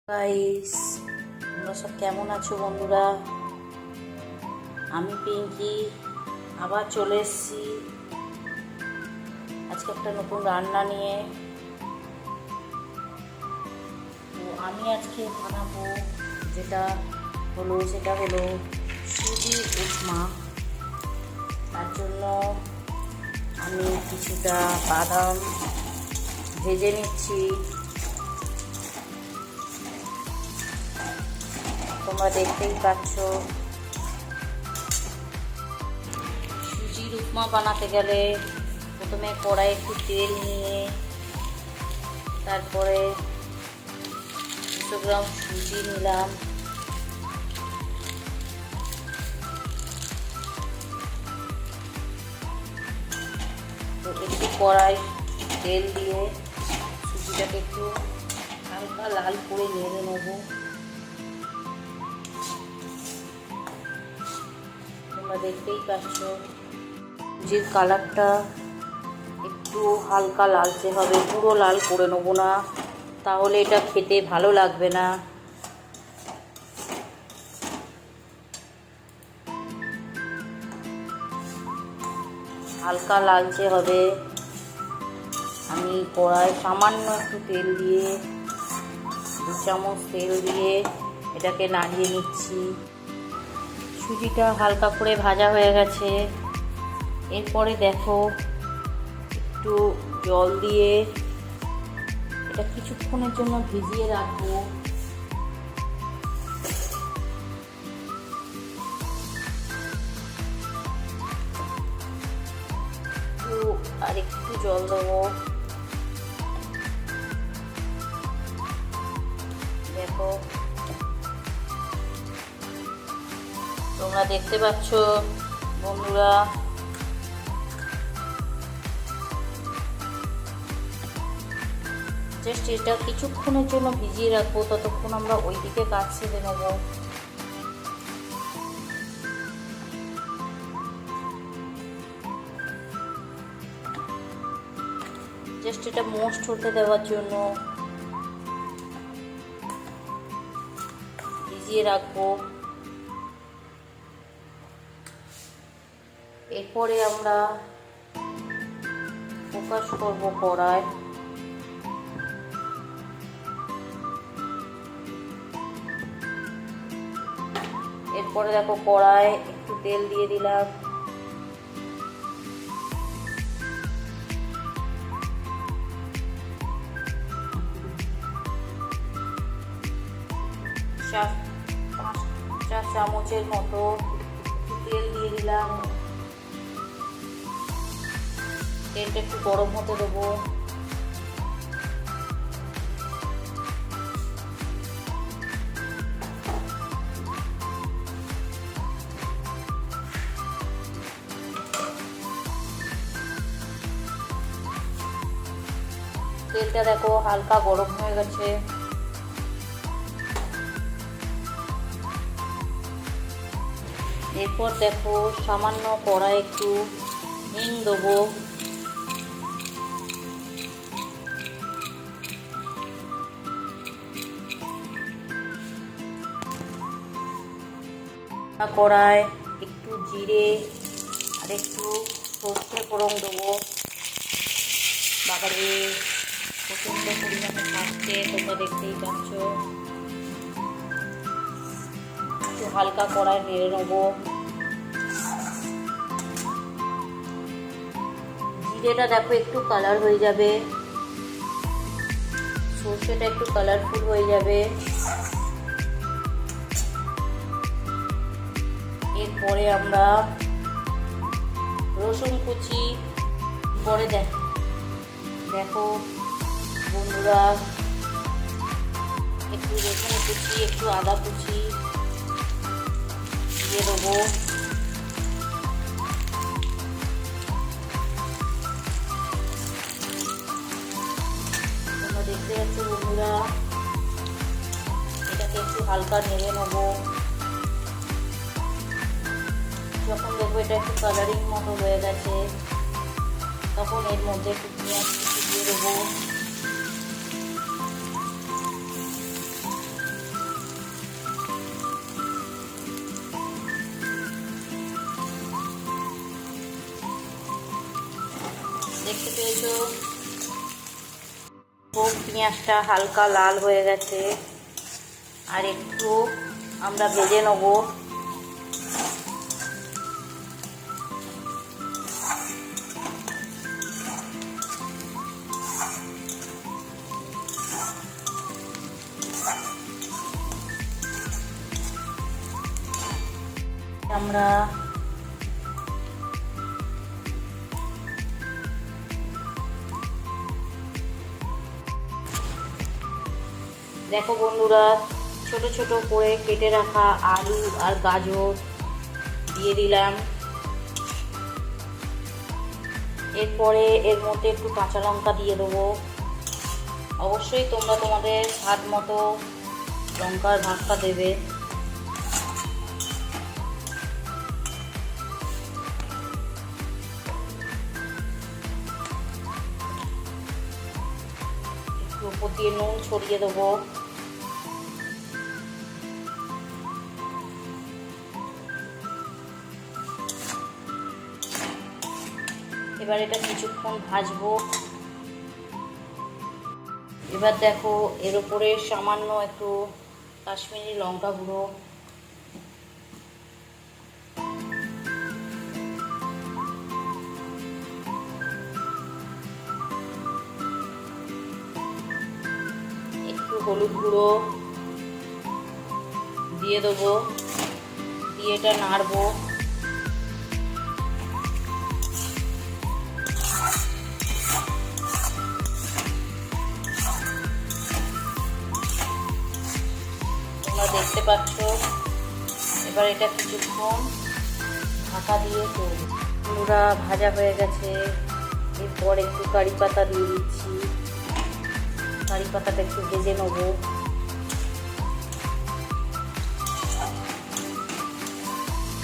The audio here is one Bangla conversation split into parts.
গাইস, তোমরা সব কেমন আছো বন্ধুরা? আমি পিঙ্কি আবার চলে এসেছি আজকে একটা নতুন রান্না নিয়ে। তো আমি আজকে বানাবো সেটা হলো সুজি উপমা। তার জন্য আমি কিছুটা বাদাম ভেজে নিচ্ছি। তোমরা দেখতেই পাচ্ছ, সুজির উপমা বানাতে গেলে প্রথমে কড়াই একটু তেল নিয়ে তারপরে 200 গ্রাম সুজি নিলাম। তো একটু কড়াই তেল দিয়ে সুজিটাকে একটু হালকা লাল করে নেড়ে নেবো। তোমরা দেখতেই পাচ্ছ, সুজির কালারটা একটু হালকা লালচে হবে, পুরো লাল করে নেবো না, তাহলে এটা খেতে ভালো লাগবে না। হালকা লালচে হবে। আমি কড়ায় সামান্য একটু তেল দিয়ে 2 চামচ তেল দিয়ে এটাকে নাড়িয়ে নিচ্ছি। সুজিটা হালকা করে ভাজা হয়ে গেছে। এরপরে দেখো, একটু জল দিয়ে এটা কিছুক্ষণের জন্য ভিজিয়ে রাখবো। আর একটু জল দেবো। দেখো, তোমরা দেখতে পাচ্ছ বন্ধুরা, জাস্ট এটা কিছুক্ষণের জন্য ভিজিয়ে রাখবো, ততক্ষণ আমরা ওইদিকে কাজ ছেড়ে নেবো। জাস্ট এটা মোস্ট হতে দেওয়ার জন্য ভিজিয়ে রাখবো। এরপরে আমরা ফোকাস করবো কড়ায়। এরপরে দেখো, কড়ায় একটু তেল দিয়ে দিলাম। চার চামচের মতো তেল দিয়ে দিলাম। তেলটা একটু গরম হতে দেবো। তেলটা দেখো হালকা গরম হয়ে গেছে। এরপর দেখো, সামান্য কড়াই একটু হিং দেবো। কড়াই একটু জিরে আর একটু সর্ষে ফোড়ন দেবো। বাবারে, প্রচণ্ড পরিমাণে থাকছে, তোমরা দেখতেই পাচ্ছ। একটু হালকা কড়াই নেড়ে নেবো। জিরেটা দেখো একটু কালার হয়ে যাবে, সর্ষেটা একটু কালারফুল হয়ে যাবে। এরপরে আমরা রসুন কুচি পরে দেখো বন্ধুরা, একটু রসুন কুচি, একটু আদা কুচি দিয়ে দেবো। তোমরা দেখতে পাচ্ছ বন্ধুরা, এটাকে একটু হালকা নেড়ে নেবো। যখন দেখবো এটা একটু কালারিং মতো হয়ে গেছে, তখন এর মধ্যে একটু পেঁয়াজ কুচি দিয়ে দেবো। দেখতে পেয়েছো পেঁয়াজটা হালকা লাল হয়ে গেছে, আর একটু আমরা ভেজে নেব। আমরা দেখো বন্ধুরা, ছোট ছোট করে কেটে রাখা আলু আর গাজর দিয়ে দিলাম। এরপরে এর মধ্যে একটু কাঁচা লঙ্কা দিয়ে দেবো। অবশ্যই তোমরা তোমাদের স্বাদ মতো লঙ্কার ভাগটা দেবে। একটু উপর দিয়ে নুন ছড়িয়ে দেবো। এবার এটা কিছুক্ষণ ভাজবো। এবার দেখো এর উপরে সামান্য একটু কাশ্মীরি লঙ্কা গুঁড়ো, একটু হলুদ গুঁড়ো দিয়ে দেবো, দিয়ে এটা নাড়বো। দেখতে পাচ্ছ, এবার এটা কিছুক্ষণ ঢাকা দিয়ে করব। পুরা ভাজা হয়ে গেছে। এরপর একটু কারি পাতা দিয়ে দিচ্ছি। কারি পাতাটা একটু ভেজে নেব।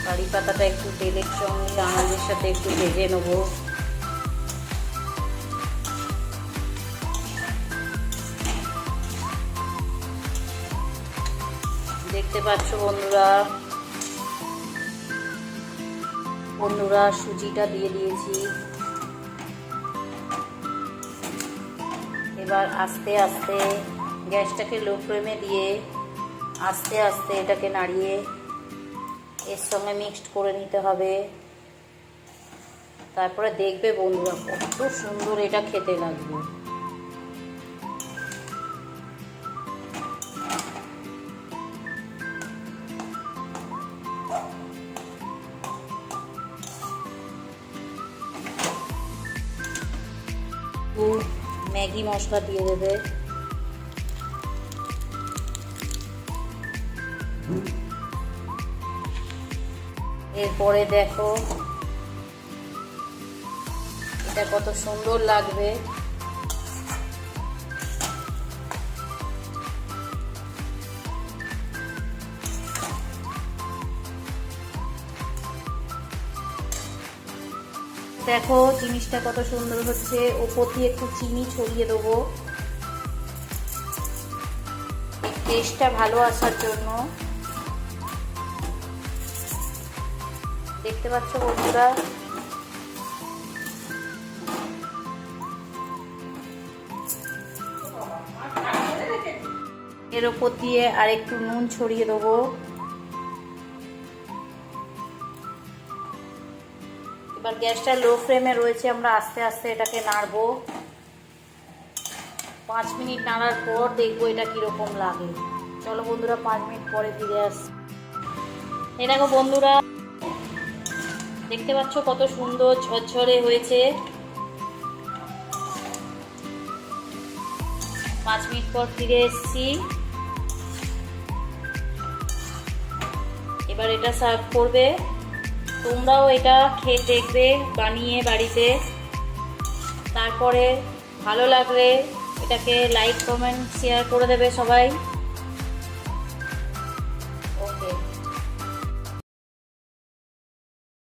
কারি পাতাটা একটু তেলের সঙ্গে আনাজের সাথে একটু ভেজে নেব। দেখতে পাচ্ছ বন্ধুরা সুজিটা দিয়ে দিয়েছি। এবার আস্তে আস্তে গ্যাসটাকে লো ফ্লেমে দিয়ে আস্তে আস্তে এটাকে নাড়িয়ে এর সঙ্গে মিক্সড করে নিতে হবে। তারপরে দেখবে বন্ধুরা কত সুন্দর এটা খেতে লাগবে। ম্যাগি মশলা দিয়ে দেবে। এরপরে দেখো এটা কত সুন্দর লাগবে। দেখো জিনিসটা কত সুন্দর হচ্ছে। ওপর দিয়ে একটু চিনি ছড়িয়ে দেবো টেস্টটা ভালো আসার জন্য। দেখতে পাচ্ছ বন্ধুরা, এর ওপর দিয়ে আর একটু নুন ছড়িয়ে দেবো। এবার গ্যাসটা লো ফ্লেমে রয়েছে, আমরা আস্তে আস্তে এটাকে নাড়বো। 5 মিনিট নাড়ার পর দেখবো এটা কিরকম লাগে। চলো বন্ধুরা 5 মিনিট পরে ফিরে আসছি। এই দেখো বন্ধুরা, দেখতে পাচ্ছ কত সুন্দর ঝরঝরে হয়েছে। 5 মিনিট পর ফিরে এসছি। এবার এটা সার্ভ করবে। তোমরাও এটা খেয়ে দেখবে বানিয়ে বাড়িতে। তারপরে ভালো লাগলে এটাকে লাইক কমেন্ট শেয়ার করে দেবে সবাই।